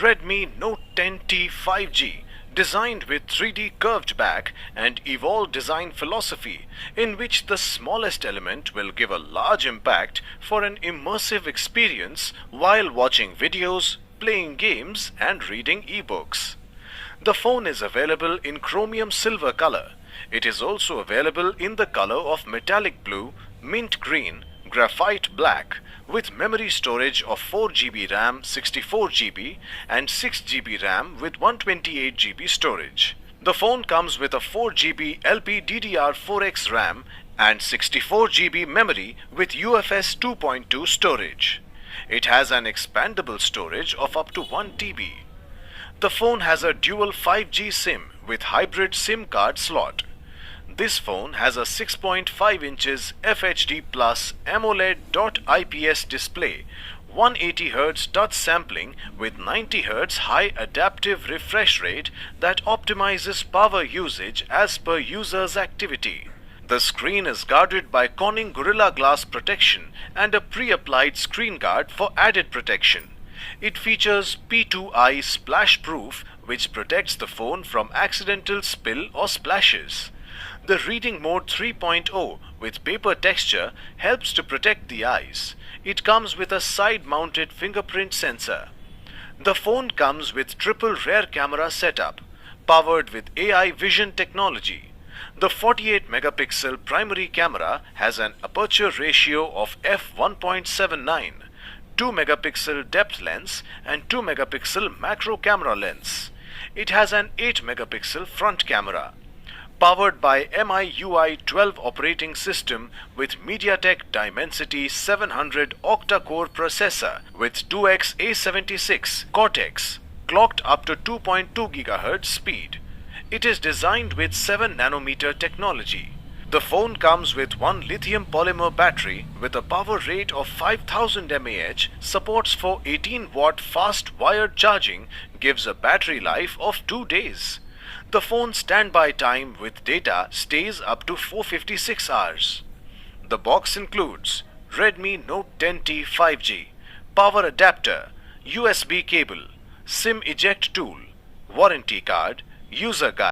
Redmi Note 10T 5G, designed with 3D curved back and evolved design philosophy, in which the smallest element will give a large impact for an immersive experience while watching videos, playing games, and reading ebooks. The phone is available in chromium silver color. It is also available in the color of metallic blue, mint green, graphite black, with memory storage of 4 GB RAM, 64 GB, and 6 GB RAM with 128 GB storage. The phone comes with a 4 GB LPDDR4X RAM and 64 GB memory with UFS 2.2 storage. It has an expandable storage of up to 1 TB. The phone has a dual 5G SIM with hybrid SIM card slot. This phone has a 6.5 inches FHD Plus AMOLED.IPS display, 180 Hz touch sampling with 90 Hz high adaptive refresh rate that optimizes power usage as per user's activity. The screen is guarded by Corning Gorilla Glass protection and a pre-applied screen guard for added protection. It features P2I splash proof, which protects the phone from accidental spill or splashes. The reading mode 3.0 with paper texture helps to protect the eyes. It comes with a side-mounted fingerprint sensor. The phone comes with triple rear camera setup, powered with AI vision technology. The 48 megapixel primary camera has an aperture ratio of f1.79, 2 megapixel depth lens and 2 megapixel macro camera lens. It has an 8 megapixel front camera. Powered by MIUI 12 operating system with MediaTek Dimensity 700 octa-core processor with 2x A76 Cortex, clocked up to 2.2 GHz speed. It is designed with 7 nanometer technology. The phone comes with one lithium polymer battery with a power rate of 5000 mAh, supports for 18-watt fast wired charging, gives a battery life of 2 days. The phone's standby time with data stays up to 456 hours. The box includes Redmi Note 10T 5G, power adapter, USB cable, SIM eject tool, warranty card, user guide.